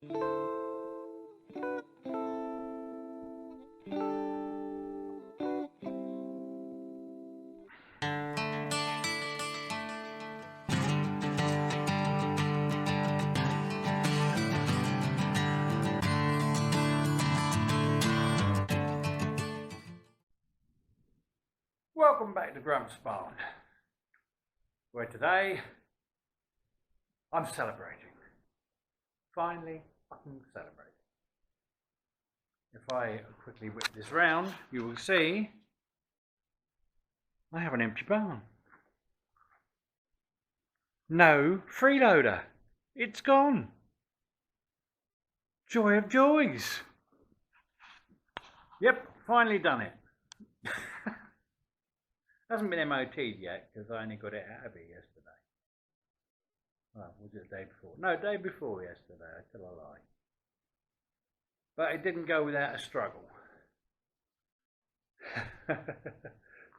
Welcome back to Grump's Barn, where today I'm celebrating. Finally fucking celebrating. If I quickly whip this round, you will see I have an empty barn. No freeloader. It's gone. Joy of joys. Yep, finally done it. Hasn't been MOT'd yet because I only got it out of it yesterday. Well, was it the day before? No, day before yesterday. I tell a lie. But it didn't go without a struggle.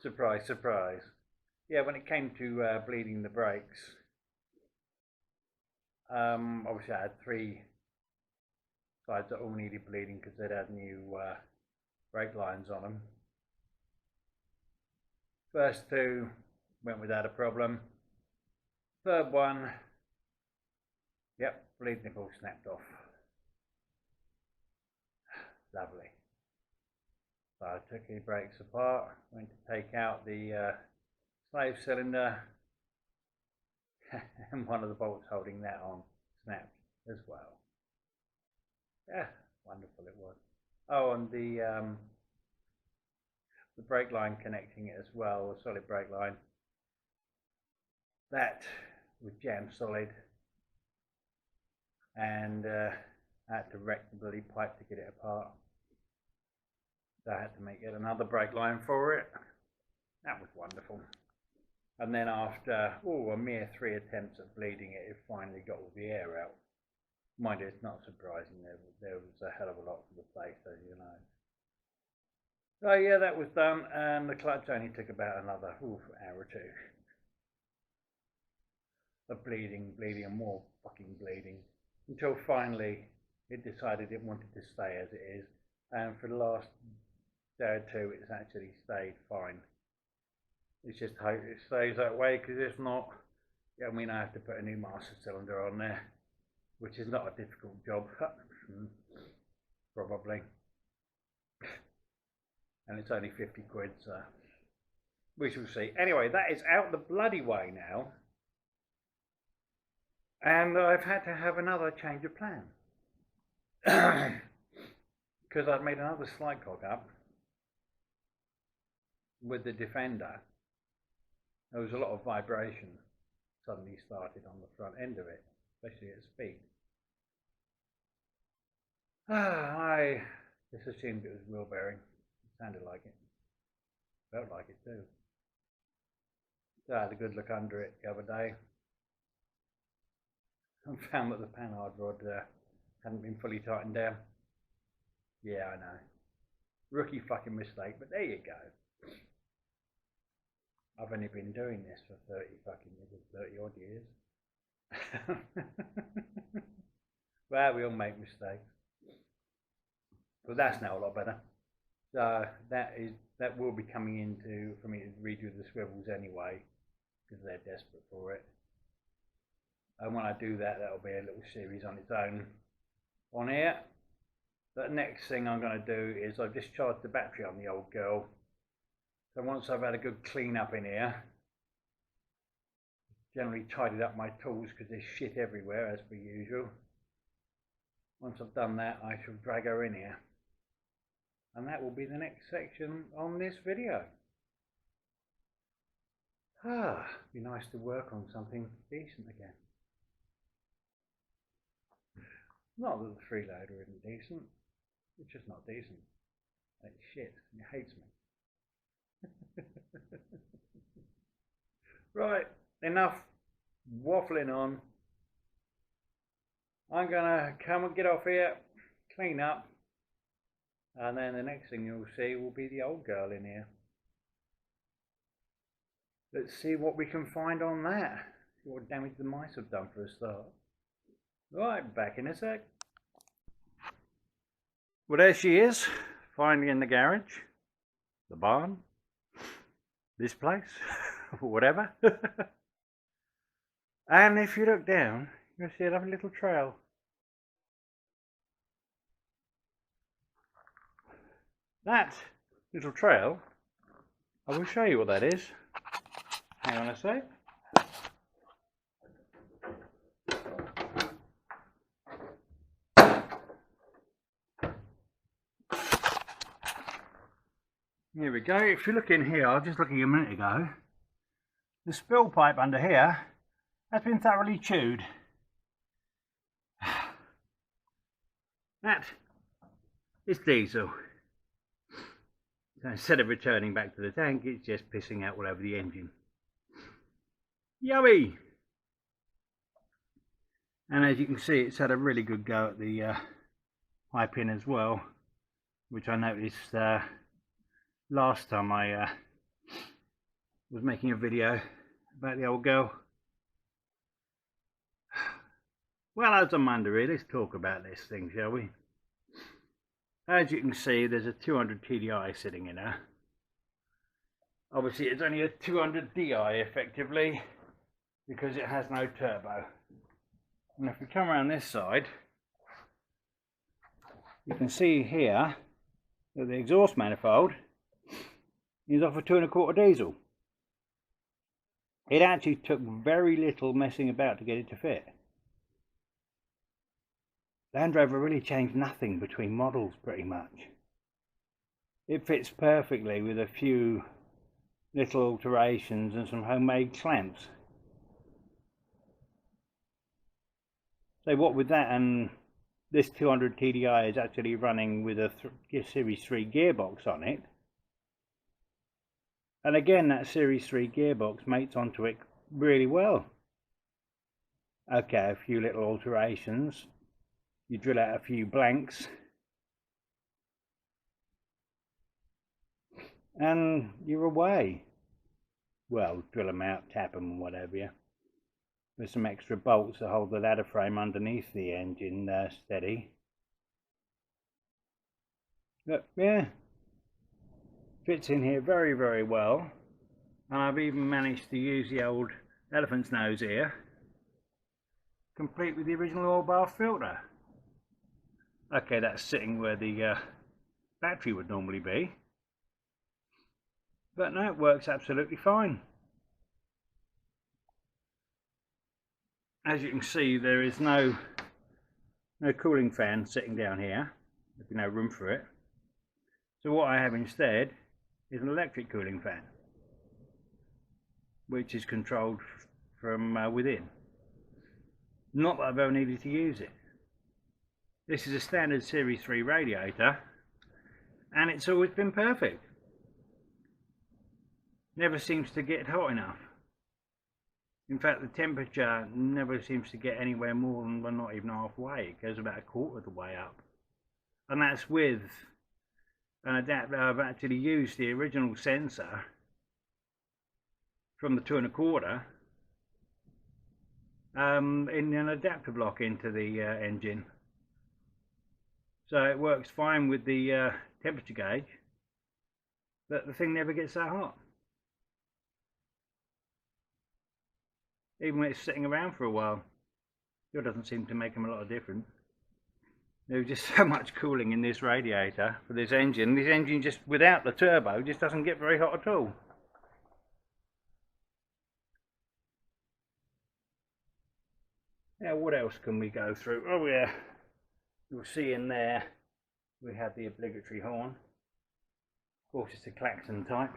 Surprise, surprise. Yeah, when it came to bleeding the brakes, obviously I had 3 sides that all needed bleeding because they'd had new brake lines on them. First 2 went without a problem. Third one, yep, bleed nipple snapped off. Lovely. So I took the brakes apart, went to take out the slave cylinder, and one of the bolts holding that on snapped as well. Yeah, wonderful it was. Oh, and the brake line connecting it as well, the solid brake line, that was jammed solid, and I had to wreck the bloody pipe to get it apart. So I had to make yet another brake line for it. That was wonderful. And then after a mere 3 attempts at bleeding it, it finally got all the air out. Mind you, it's not surprising, there was a hell of a lot for the place, as you know. So yeah, that was done, and the clutch only took about another hour or 2 of bleeding and more fucking bleeding, until finally it decided it wanted to stay as it is, and for the last day or 2 it's actually stayed fine. It's just hope it stays that way, because if not, yeah, I mean, I have to put a new master cylinder on there, which is not a difficult job, probably. And it's only 50 quid, so we shall see. Anyway, that is out the bloody way now, and I've had to have another change of plan because I've made another slight cock up with the Defender. There was a lot of vibration suddenly started on the front end of it, especially at speed. I just assumed it was wheel bearing. Sounded like it. Felt like it too. So I had a good look under it the other day and found that the panhard rod hadn't been fully tightened down. Yeah, I know. Rookie fucking mistake, but there you go. I've only been doing this for 30 odd years. Well, we all make mistakes. But that's now a lot better. So that will be coming into for me to redo the swivels anyway, because they're desperate for it. And when I do that, that'll be a little series on its own on here. The next thing I'm going to do is I've just charged the battery on the old girl. So once I've had a good clean up in here, generally tidied up my tools because there's shit everywhere as per usual. Once I've done that, I shall drag her in here. And that will be the next section on this video. Be nice to work on something decent again. Not that the freeloader isn't decent, it's just not decent. It's shit, and it hates me. Right, enough waffling on. I'm gonna come and get off here, clean up, and then the next thing you'll see will be the old girl in here. Let's see what we can find on that. See what damage the mice have done for a start. Right, back in a sec. Well, there she is, finally in the garage, the barn, this place, whatever. And if you look down, you'll see a lovely little trail. That little trail, I will show you what that is. Hang on a sec. Here we go. If you look in here, I was just looking a minute ago, the spill pipe under here has been thoroughly chewed. That is diesel. So instead of returning back to the tank, it's just pissing out all over the engine. Yummy! And as you can see, it's had a really good go at the pipe in as well, which I noticed last time I was making a video about the old girl. Well, as I'm under here, let's talk about this thing, shall we? As you can see, there's a 200 TDI sitting in her. Obviously, it's only a 200 DI effectively, because it has no turbo. And if we come around this side, you can see here that the exhaust manifold is off a 2¼ diesel. It actually took very little messing about to get it to fit. Land Rover really changed nothing between models pretty much. It fits perfectly with a few little alterations and some homemade clamps. So what with that, and this 200 TDI is actually running with a Series 3 gearbox on it. And again, that Series 3 gearbox mates onto it really well. Okay, a few little alterations. You drill out a few blanks. And you're away. Well, drill them out, tap them, whatever. Yeah. With some extra bolts to hold the ladder frame underneath the engine steady. But yeah, fits in here very, very well. And I've even managed to use the old elephant's nose here, complete with the original oil bath filter. Okay, that's sitting where the battery would normally be. But no, it works absolutely fine. As you can see, there is no cooling fan sitting down here. There's no room for it. So what I have instead is an electric cooling fan, which is controlled from within. Not that I've ever needed to use it. This is a standard Series 3 radiator, and it's always been perfect. Never seems to get hot enough. In fact, the temperature never seems to get anywhere more than, well, not even halfway. It goes about a quarter of the way up. And that's with an adapter. I've actually used the original sensor from the 2¼ in an adapter block into the engine. So it works fine with the temperature gauge, but the thing never gets that hot. Even when it's sitting around for a while, it doesn't seem to make them a lot of difference. There's just so much cooling in this radiator for this engine. This engine, just without the turbo, just doesn't get very hot at all. Now, what else can we go through? Oh yeah, you'll see in there we have the obligatory horn. Of course, it's a klaxon type,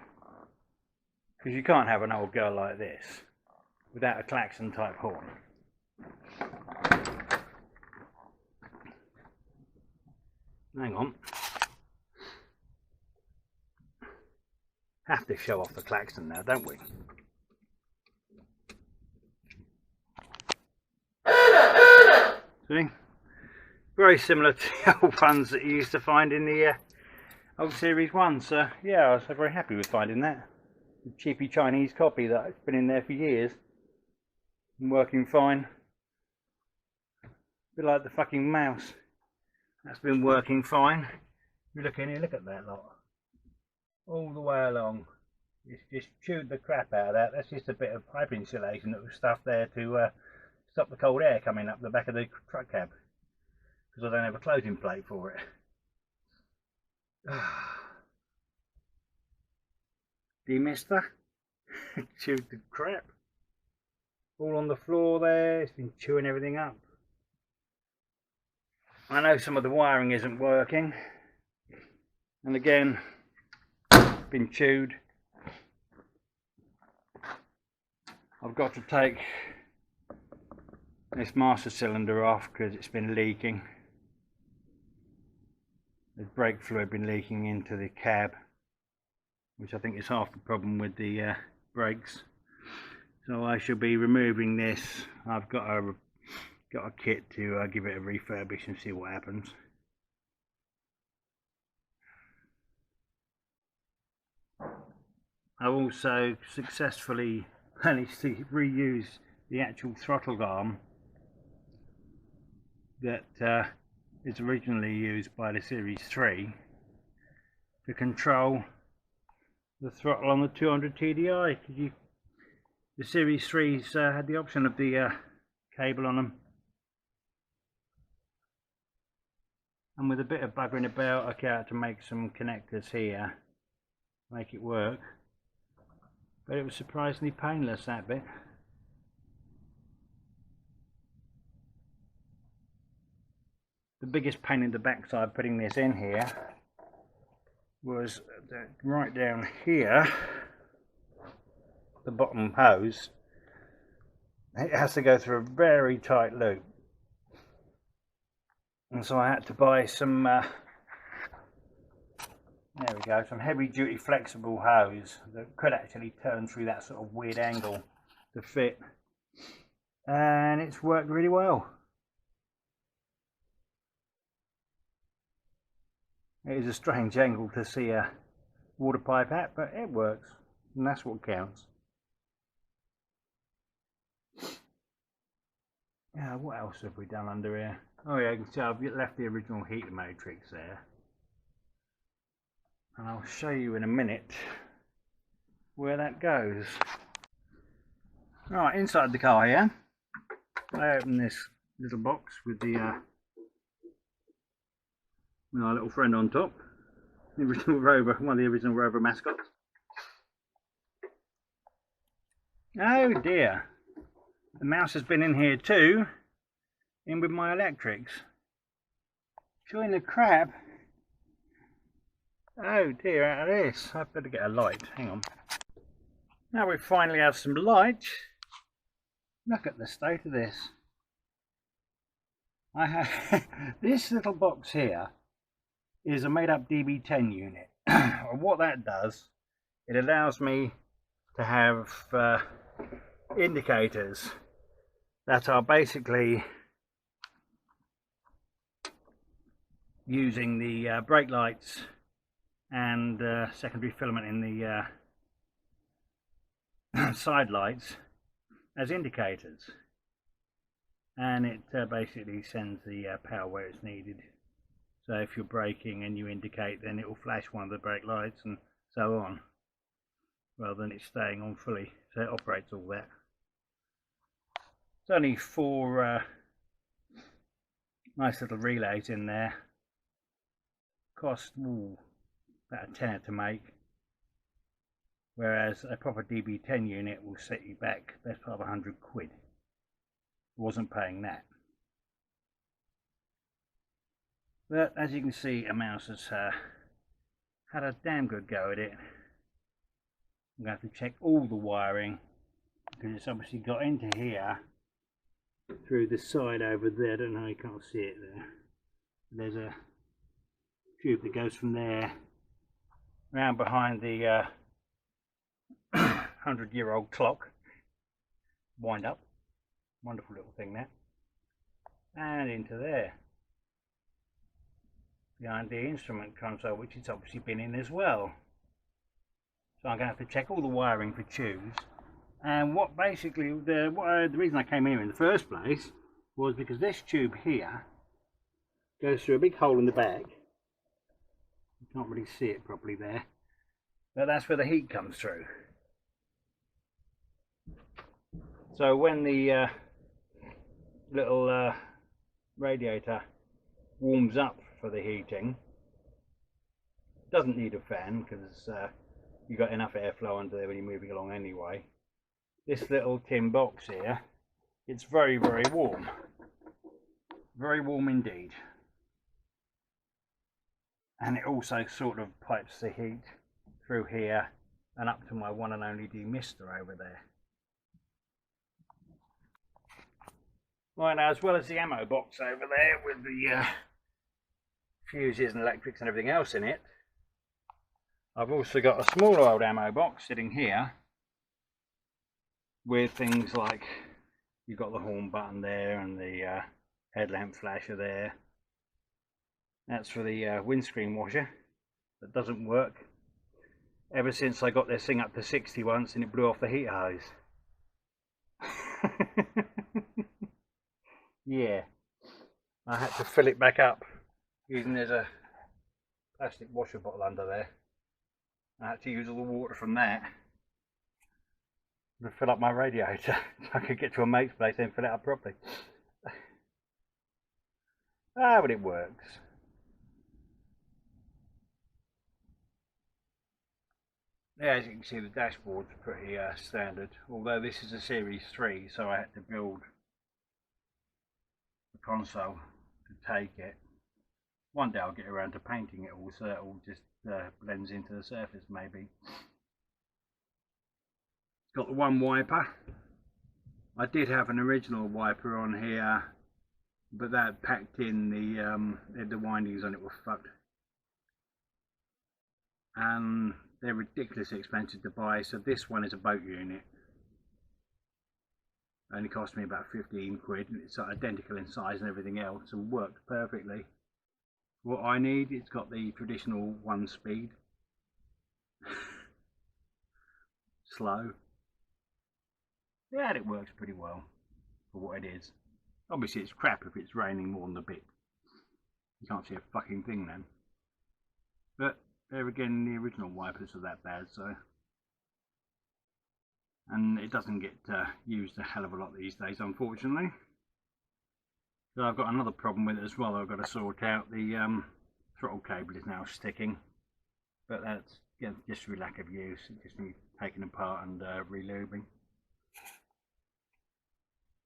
because you can't have an old girl like this without a klaxon type horn. Hang on. Have to show off the klaxon now, don't we? See? Very similar to the old ones that you used to find in the old Series 1. So yeah, I was very happy with finding that. The cheapy Chinese copy that's been in there for years and working fine. A bit like the fucking mouse. That's been working fine. You look in here, look at that lot. All the way along. It's just chewed the crap out of that. That's just a bit of pipe insulation that was stuffed there to stop the cold air coming up the back of the truck cab. Because I don't have a closing plate for it. Demister. Chewed the crap. All on the floor there. It's been chewing everything up. I know some of the wiring isn't working. And again, been chewed. I've got to take this master cylinder off because it's been leaking. There's brake fluid been leaking into the cab, which I think is half the problem with the brakes. So I shall be removing this. I've got a kit to give it a refurbish and see what happens. I've also successfully managed to reuse the actual throttle arm that is originally used by the Series 3 to control the throttle on the 200 TDI. The Series 3s had the option of the cable on them, and with a bit of buggering about I came out to make some connectors here, make it work. But it was surprisingly painless, that bit. The biggest pain in the backside putting this in here was right down here, the bottom hose. It has to go through a very tight loop. And so I had to buy some there we go, some heavy duty flexible hose that could actually turn through that sort of weird angle to fit, and it's worked really well. It is a strange angle to see a water pipe at, but it works, and that's what counts. Yeah, what else have we done under here? Oh yeah, you can see I've left the original heater matrix there. And I'll show you in a minute where that goes. Right, inside the car here, I open this little box with the with our little friend on top, the original Rover, one of the original Rover mascots. Oh dear, the mouse has been in here too, in with my electrics. Chewing the crap. Oh dear, out of this. I better get a light. Hang on. Now we finally have some light. Look at the state of this. I have this little box here is a made up DB10 unit. What that does, it allows me to have indicators that are basically using the brake lights and secondary filament in the side lights as indicators, and it basically sends the power where it's needed. So if you're braking and you indicate, then it will flash one of the brake lights and so on, rather than it staying on fully. So it operates all that. It's only 4 nice little relays in there. Cost about a tenner to make, whereas a proper DB10 unit will set you back best part of £100. Wasn't paying that. But as you can see, a mouse has had a damn good go at it. I'm going to have to check all the wiring, because it's obviously got into here through the side over there. I don't know, you can't see it there. There's a tube that goes from there round behind the 100-year-old clock. Wind up. Wonderful little thing there. And into there. Behind the instrument console, which it's obviously been in as well. So I'm going to have to check all the wiring for tubes. And what basically, the reason I came here in the first place was because this tube here Goes through a big hole in the back. You can't really see it properly there, but that's where the heat comes through. So when the little radiator warms up for the heating, doesn't need a fan because you've got enough airflow under there when you're moving along anyway. This little tin box here, it's very, very warm. Very warm indeed. And it also sort of pipes the heat through here and up to my one and only demister over there. Right, now, as well as the ammo box over there with the fuses and electrics and everything else in it, I've also got a smaller old ammo box sitting here with things like, you've got the horn button there and the headlamp flasher there. That's for the windscreen washer that doesn't work ever since I got this thing up to 60 once and it blew off the heater hose. Yeah, I had to fill it back up using, there's a plastic washer bottle under there. I had to use all the water from that to fill up my radiator so I could get to a mate's place and fill it up properly. But it works. Yeah, as you can see, the dashboard's pretty standard, although this is a Series 3, so I had to build the console to take it. One day I'll get around to painting it all so it all just blends into the surface maybe. It's got the one wiper. I did have an original wiper on here, but that packed in the windings on it were fucked. And they're ridiculously expensive to buy, so this one is a boat unit. Only cost me about 15 quid. It's identical in size and everything else and works perfectly. What I need, it's got the traditional 1 speed. Slow. Yeah, it works pretty well for what it is. Obviously it's crap if it's raining more than a bit. You can't see a fucking thing then. But there again, the original wipers are that bad, so. And it doesn't get used a hell of a lot these days, unfortunately. So I've got another problem with it as well. I've got to sort out. The throttle cable is now sticking, but that's just through lack of use. It just needs taking apart and relubing.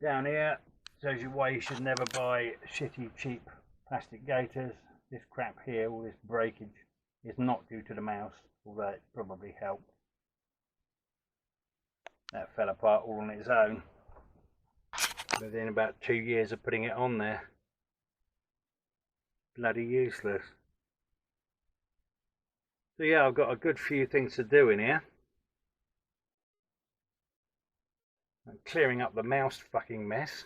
Down here shows you why you should never buy shitty cheap plastic gaiters. This crap here, all this breakage, is not due to the mouse, although it probably helped. That fell apart all on its own within about 2 years of putting it on there. Bloody useless. So yeah, I've got a good few things to do in here. I'm clearing up the mouse fucking mess.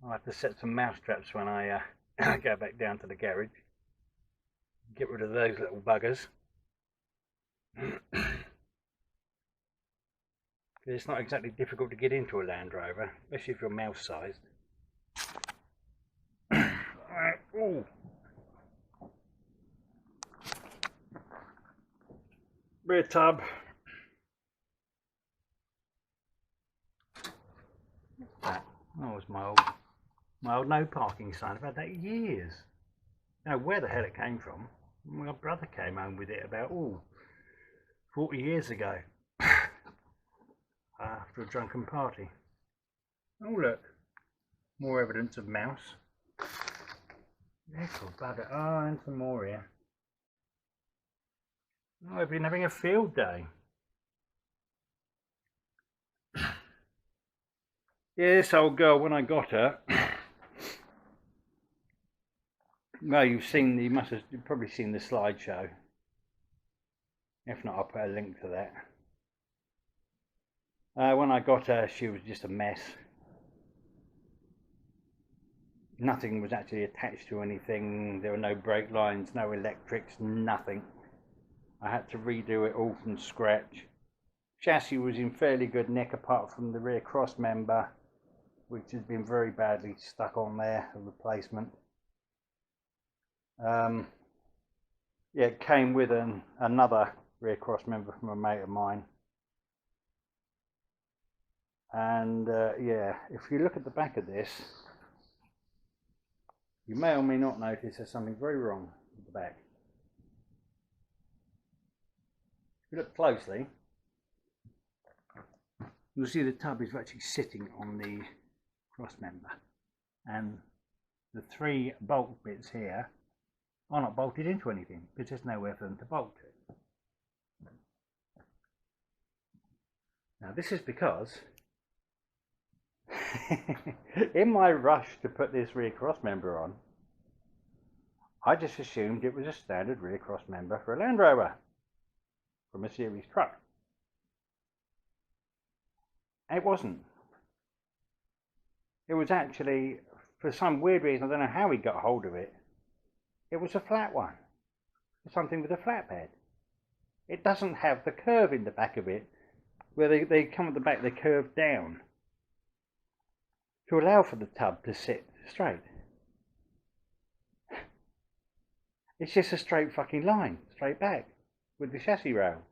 I'll have to set some mouse traps when I go back down to the garage. Get rid of those little buggers. It's not exactly difficult to get into a Land Rover, especially if you're mouse sized. Right, ooh. Rear tub. That was my old no parking sign. I've had that years. Now where the hell it came from? My brother came home with it about 40 years ago. After a drunken party. Oh look, more evidence of mouse. Little bugger. Oh, and some more here. Oh, I've been having a field day. Yeah, this old girl, when I got her, well, you've probably seen the slideshow. If not, I'll put a link to that. When I got her, she was just a mess. Nothing was actually attached to anything. There were no brake lines, no electrics, nothing. I had to redo it all from scratch. Chassis was in fairly good nick apart from the rear cross member, which has been very badly stuck on there, a replacement. Yeah, it came with another rear cross member from a mate of mine. And yeah, if you look at the back of this, you may or may not notice there's something very wrong with the back. If you look closely, you'll see the tub is actually sitting on the cross member, and the three bolt bits here are not bolted into anything because there's nowhere for them to bolt to. Now this is because in my rush to put this rear cross member on, I just assumed it was a standard rear cross member for a Land Rover from a series truck. It wasn't. It was actually, for some weird reason, I don't know how he got hold of it, it was a flat one. Something with a flatbed. It doesn't have the curve in the back of it, where they come at the back, they curve down to allow for the tub to sit straight. It's just a straight fucking line, straight back, with the chassis rail.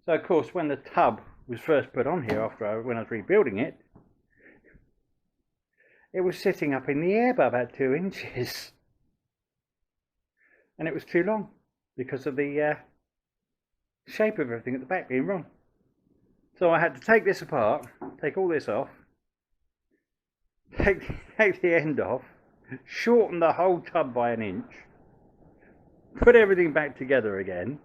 So of course, when the tub was first put on here when I was rebuilding it, it was sitting up in the air by about 2 inches. And it was too long because of the shape of everything at the back being wrong. So I had to take this apart, take all this off, take the end off, shorten the whole tub by 1 inch, put everything back together again,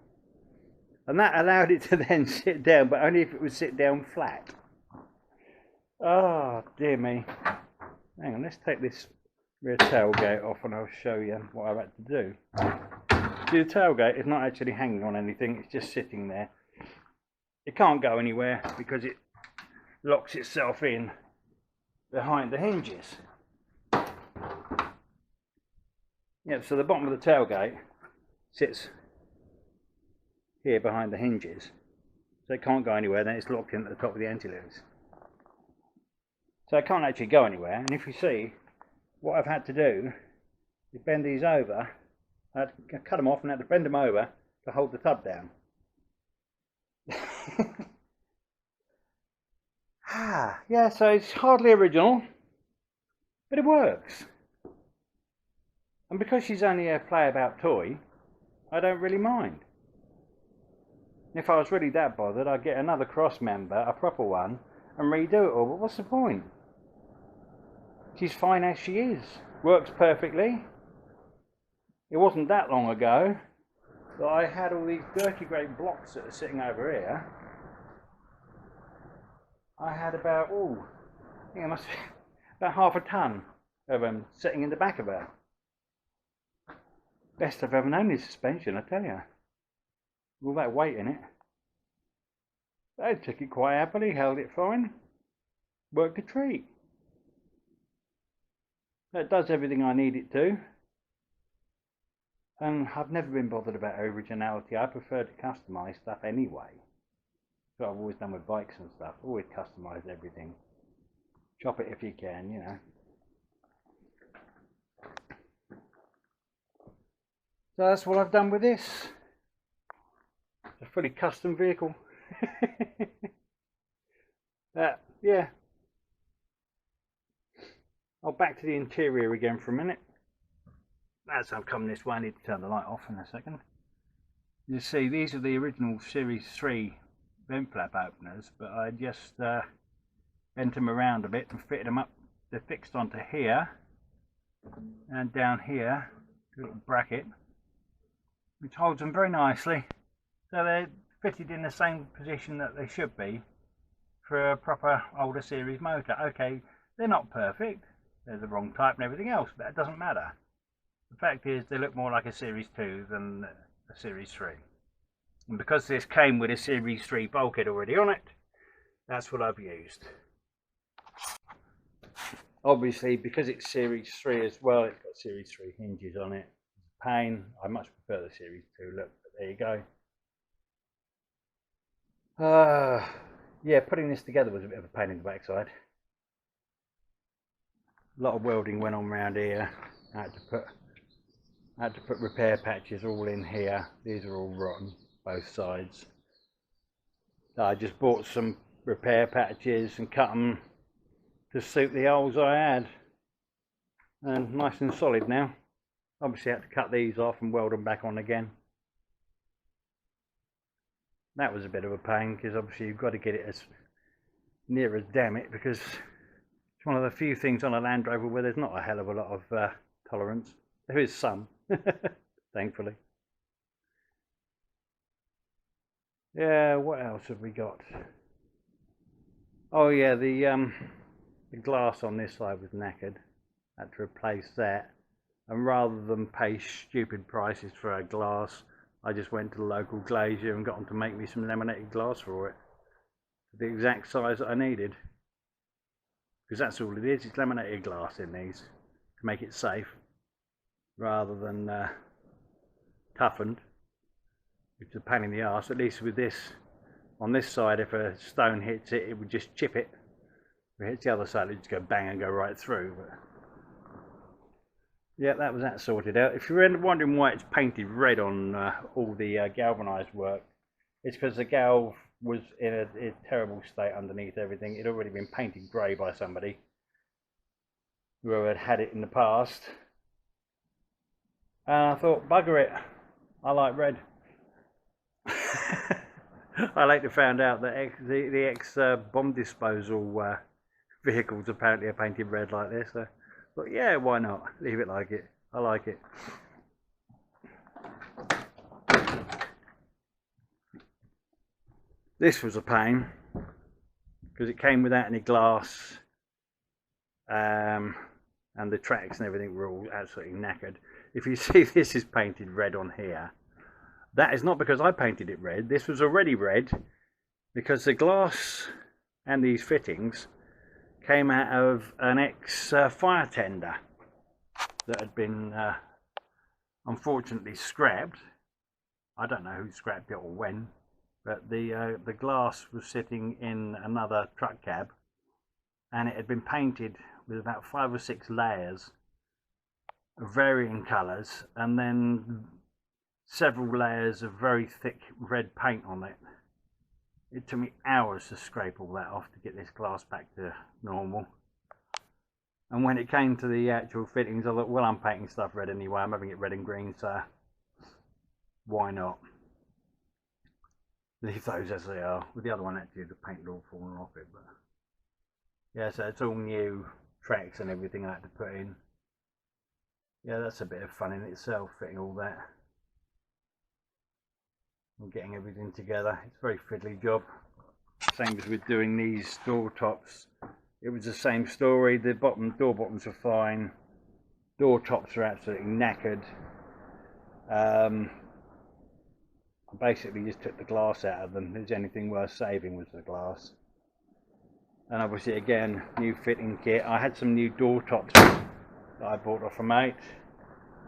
and that allowed it to then sit down, but only if it would sit down flat. Oh dear me. Hang on, let's take this rear tailgate off and I'll show you what I've had to do. See, the tailgate is not actually hanging on anything, it's just sitting there. It can't go anywhere because it locks itself in behind the hinges. Yep, so the bottom of the tailgate sits here behind the hinges, so it can't go anywhere, then it's locked in at the top of the anti-leers. So it can't actually go anywhere, and if you see, what I've had to do is bend these over. I had to cut them off and had to bend them over to hold the tub down. Yeah, so it's hardly original, but it works. And because she's only a play about toy, I don't really mind. If I was really that bothered, I'd get another cross member, a proper one, and redo it all, but what's the point? She's fine as she is, works perfectly. It wasn't that long ago that I had all these dirty great blocks that are sitting over here. I had about, I think it must be about half a ton of them sitting in the back of her. Best I've ever known is suspension, I tell you. All that weight in it. I took it quite happily, held it fine, worked a treat. It does everything I need it to. And I've never been bothered about originality. I prefer to customise stuff anyway. So I've always done with bikes and stuff. Always customise everything. Chop it if you can, you know. So that's what I've done with this. It's a fully custom vehicle. Yeah. I'll back to the interior again for a minute. As I'm coming this way, I need to turn the light off in a second. You see, these are the original Series 3 vent flap openers, but I just bent them around a bit and fitted them up. They're fixed onto here and down here, a little bracket, which holds them very nicely. So they're fitted in the same position that they should be for a proper older series motor. Okay, they're not perfect, they're the wrong type and everything else, but that doesn't matter. The fact is, they look more like a Series 2 than a Series 3. And because this came with a Series 3 bulkhead already on it, that's what I've used. Obviously, because it's Series 3 as well, it's got Series 3 hinges on it. It's a pain. I much prefer the Series 2 look, but there you go. Yeah, putting this together was a bit of a pain in the backside. A lot of welding went on around here. I had to put I had to put repair patches all in here. These are all rotten, both sides. So I just bought some repair patches and cut them to suit the holes I had. And nice and solid now. Obviously I had to cut these off and weld them back on again. That was a bit of a pain because obviously you've got to get it as near as damn it, because it's one of the few things on a Land Rover where there's not a hell of a lot of tolerance. There is some, thankfully. Yeah, what else have we got? Oh yeah, the glass on this side was knackered. Had to replace that, and rather than pay stupid prices for a glass, I just went to the local glazier and got them to make me some laminated glass for it, the exact size that I needed, because that's all it is. It's laminated glass in these to make it safe rather than toughened, which is a pain in the arse. At least with this, on this side, if a stone hits it, it would just chip it. If it hits the other side, it would just go bang and go right through. But yeah, that was that sorted out. If you're wondering why it's painted red on all the galvanised work, it's because the galv was in a terrible state underneath everything. It had already been painted grey by somebody who had had it in the past. And I thought, bugger it, I like red. I later found out that the ex-bomb disposal vehicles apparently are painted red like this. So I thought, yeah, why not? Leave it like it. I like it. This was a pain because it came without any glass, and the tracks and everything were all absolutely knackered. If you see, this is painted red on here. That is not because I painted it red. This was already red because the glass and these fittings came out of an ex-fire tender that had been unfortunately scrapped. I don't know who scrapped it or when, but the glass was sitting in another truck cab, and it had been painted with about 5 or 6 layers of varying colours, and then several layers of very thick red paint on it. It took me hours to scrape all that off to get this glass back to normal. And when it came to the actual fittings, I thought, well, I'm painting stuff red anyway. I'm having it red and green, so why not? Leave those as they are. With the other one, actually, the paint had all fallen off it. But yeah, so it's all new tracks and everything I had to put in. Yeah, that's a bit of fun in itself, fitting all that and getting everything together. It's a very fiddly job. Same as with doing these door tops. It was the same story. The door bottoms are fine. Door tops are absolutely knackered. I basically just took the glass out of them. If there's anything worth saving was the glass. And obviously again, new fitting kit. I had some new door tops that I bought off a mate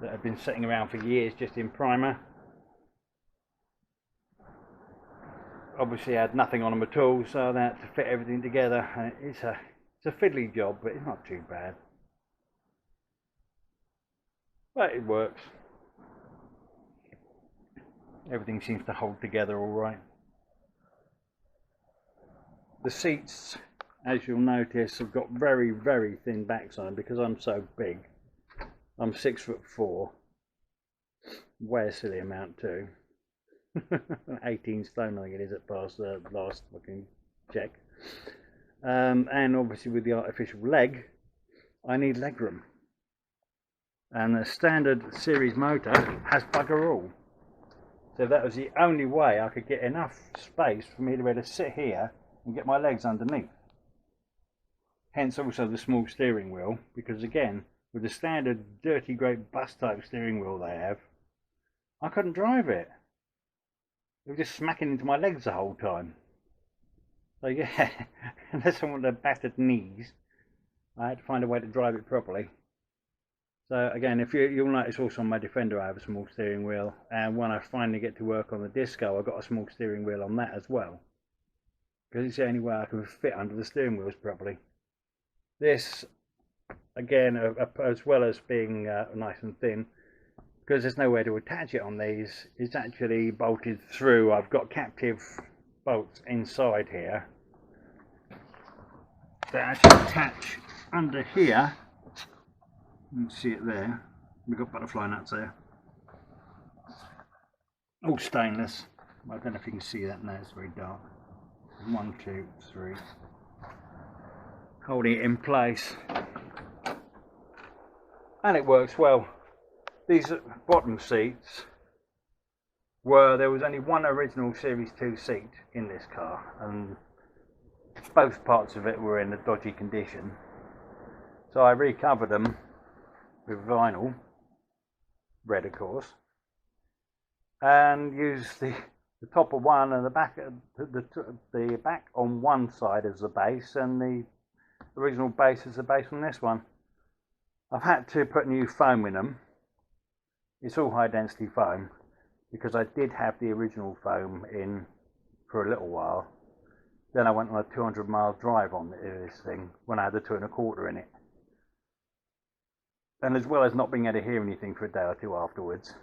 that had been sitting around for years just in primer. Obviously I had nothing on them at all, so I had to fit everything together. And it's a fiddly job, but it's not too bad. But it works. Everything seems to hold together all right. The seats, as you'll notice, have got very, very thin backs on them because I'm so big. I'm 6'4", weigh a silly amount too. 18 stone I think it is at past the last fucking check. And obviously with the artificial leg, I need legroom. And the standard series motor has bugger all. So that was the only way I could get enough space for me to be able to sit here and get my legs underneath. Hence also the small steering wheel, because again, with the standard dirty great bus type steering wheel they have, I couldn't drive it. It was just smacking into my legs the whole time. So yeah, unless I wanted battered knees, I had to find a way to drive it properly. So again, if you'll notice also on my Defender I have a small steering wheel, and when I finally get to work on the Disco, I've got a small steering wheel on that as well, because it's the only way I can fit under the steering wheels properly. This, again, as well as being nice and thin, because there's nowhere to attach it on these, it's actually bolted through. I've got captive bolts inside here that actually attach under here. You can see it there. We've got butterfly nuts there. All stainless. I don't know if you can see that now, it's very dark. 1, 2, 3. Holding it in place. And it works well. These bottom seats there was only one original Series 2 seat in this car, and both parts of it were in a dodgy condition. So I recovered them with vinyl, red of course, and used the top of one and the back on one side as the base, and the original base as the base on this one. I've had to put new foam in them. It's all high density foam because I did have the original foam in for a little while. Then I went on a 200-mile drive on this thing when I had the 2 1/4 in it. And as well as not being able to hear anything for a day or two afterwards,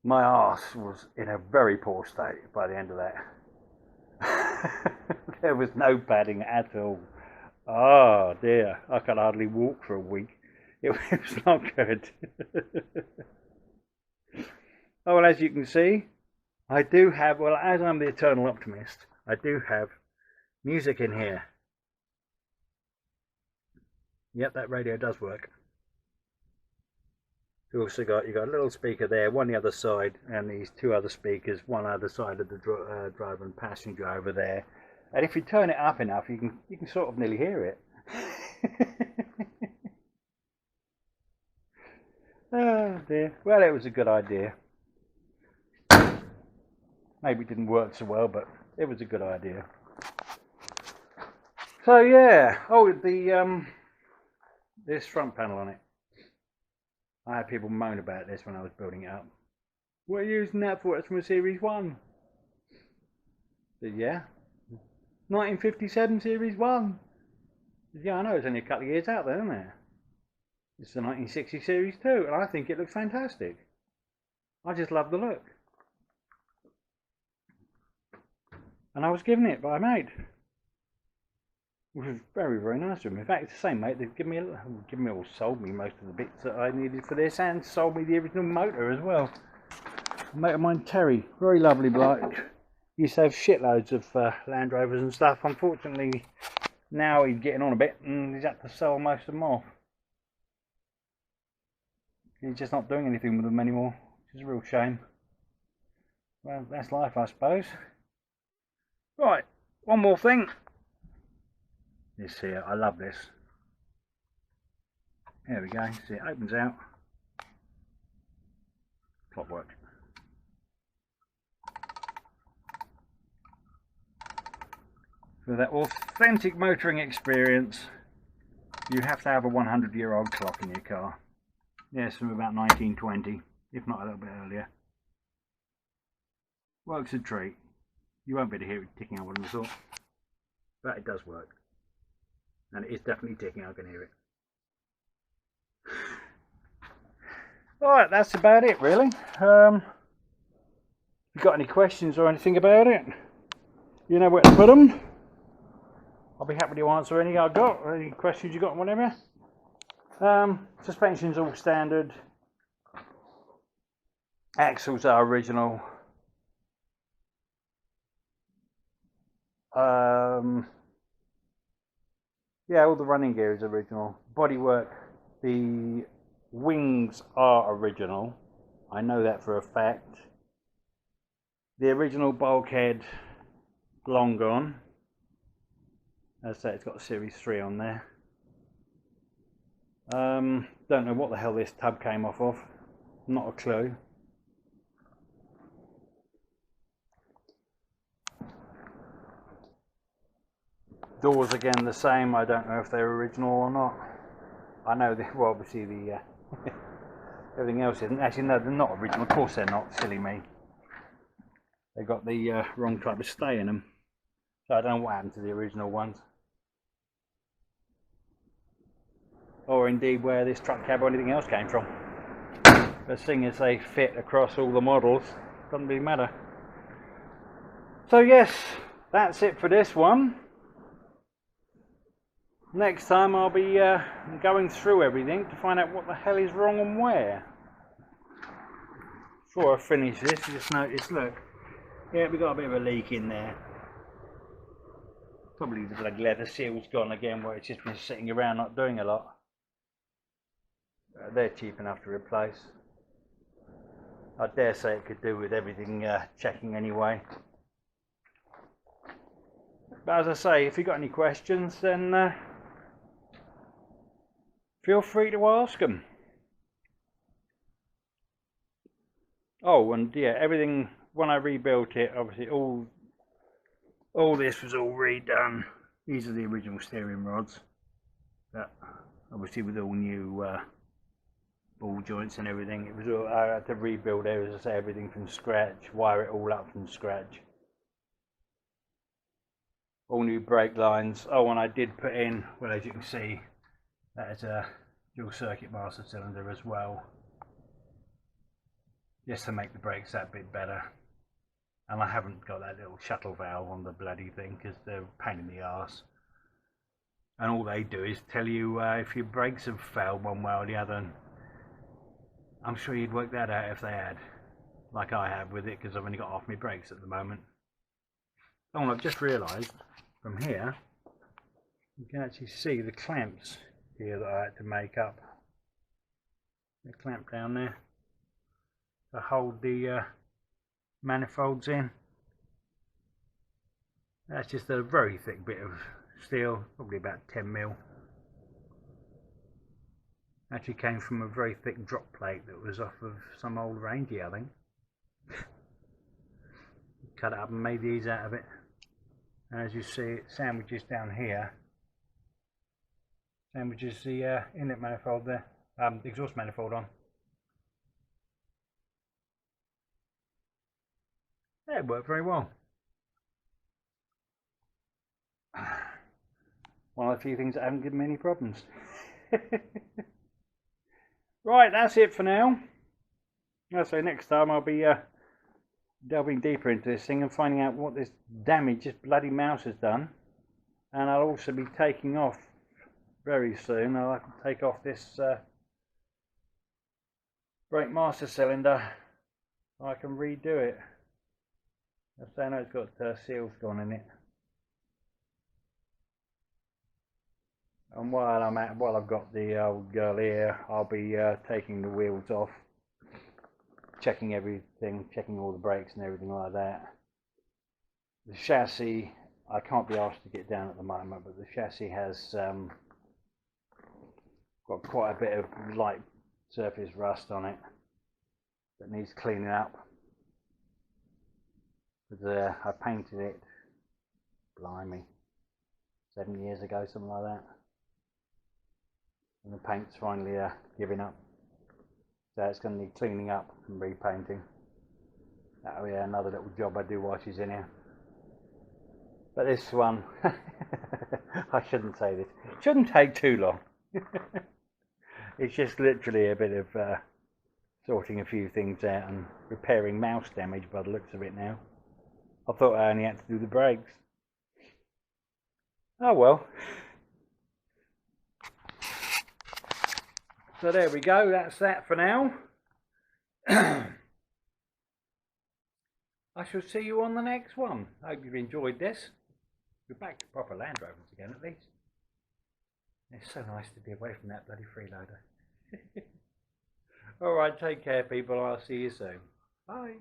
my arse was in a very poor state by the end of that. There was no padding at all. Oh dear, I could hardly walk for a week. It was not good. Oh, well, as you can see, I do have, well, as I'm the eternal optimist, I do have music in here. Yep, that radio does work. You also got a little speaker there, one the other side, and these 2 other speakers, one other side of the driver and passenger over there. And if you turn it up enough, you can sort of nearly hear it. Oh dear. Well, it was a good idea. Maybe it didn't work so well, but it was a good idea. So yeah. Oh, this front panel on it. I had people moan about this when I was building it up. What are you using that for? It's from a Series 1. But yeah. 1957 Series 1. Yeah, I know, it's only a couple of years out there, isn't it? It's the 1960 Series 2, and I think it looks fantastic. I just love the look. And I was given it by a mate, which was very, very nice of him. In fact, it's the same mate that sold me most of the bits that I needed for this, and sold me the original motor as well. A mate of mine, Terry, very lovely bloke. He used to have shitloads of Land Rovers and stuff. Unfortunately, now he's getting on a bit, and he's had to sell most of them off. He's just not doing anything with them anymore, which is a real shame. Well, that's life, I suppose. Right, one more thing. This here, I love this. There we go, see it opens out. Clockwork. For that authentic motoring experience, you have to have a 100-year-old clock in your car. Yes, from about 1920, if not a little bit earlier. Works a treat. You won't be able to hear it ticking, I wouldn't have thought. But it does work. And it is definitely ticking, I can hear it. Alright, that's about it really. If you've got any questions or anything about it, you know where to put them. I'll be happy to answer any I've got, or any questions you've got, whatever. Suspension's all standard. Axles are original. Yeah, all the running gear is original. Bodywork, the wings are original. I know that for a fact. The original bulkhead, long gone. As I say, it's got a Series 3 on there. Don't know what the hell this tub came off of. Not a clue. Doors again the same. I don't know if they're original or not. I know they, well, obviously the everything else isn't. Actually, no, they're not original. Of course they're not. Silly me. They got the wrong type of stay in them. So I don't know what happened to the original ones. Or indeed where this truck cab or anything else came from. but seeing as they fit across all the models, doesn't really matter. So yes, that's it for this one. Next time I'll be going through everything to find out what the hell is wrong and where. Before I finish this, I just noticed, look, yeah, we've got a bit of a leak in there. Probably the bloody leather seal's gone again, where it's just been sitting around not doing a lot. They're cheap enough to replace. I dare say it could do with everything checking anyway. But as I say, if you've got any questions, then feel free to ask them. Oh, and yeah, everything, when I rebuilt it, obviously all this was all redone. These are the original steering rods, but obviously with all new ball joints and everything, it was all, I had to rebuild, as I say, everything from scratch, wire it all up from scratch. All new brake lines. Oh, and I did put in, well, as you can see, that is a dual circuit master cylinder as well, just to make the brakes that bit better. And I haven't got that little shuttle valve on the bloody thing because they're a pain in the arse. And all they do is tell you if your brakes have failed one way or the other. And I'm sure you'd work that out if they had, like I have with it, because I've only got half my brakes at the moment. Oh, and I've just realised from here, you can actually see the clamps here that I had to make up. The clamp down there to hold the manifolds in. That's just a very thick bit of steel, probably about 10 mil. Actually came from a very thick drop plate that was off of some old Ranger, I think. Cut it up and made these out of it. And as you see, it sandwiches down here. Sandwiches the inlet manifold there, the exhaust manifold on. Yeah, it worked very well. One of the few things that haven't given me any problems. Right, that's it for now. So next time I'll be delving deeper into this thing and finding out what this damage this bloody mouse has done. And I'll also be taking off very soon. I'll have to take off this brake master cylinder so I can redo it. I know it's got seals gone in it. And while I've got the old girl here, I'll be taking the wheels off, checking everything, checking all the brakes and everything like that. The chassis, I can't be asked to get down at the moment, but the chassis has got quite a bit of light surface rust on it that needs cleaning up. But I painted it, blimey, 7 years ago, something like that. And the paint's finally giving up. So it's going to need cleaning up and repainting. That'll be another little job I do while she's in here. But this one, I shouldn't say this, it shouldn't take too long. It's just literally a bit of sorting a few things out and repairing mouse damage by the looks of it now. I thought I only had to do the brakes. Oh well. So there we go, that's that for now. I shall see you on the next one. I hope you've enjoyed this. We're back to proper Land Rovers again at least. It's so nice to be away from that bloody freeloader. Alright, take care people, I'll see you soon. Bye.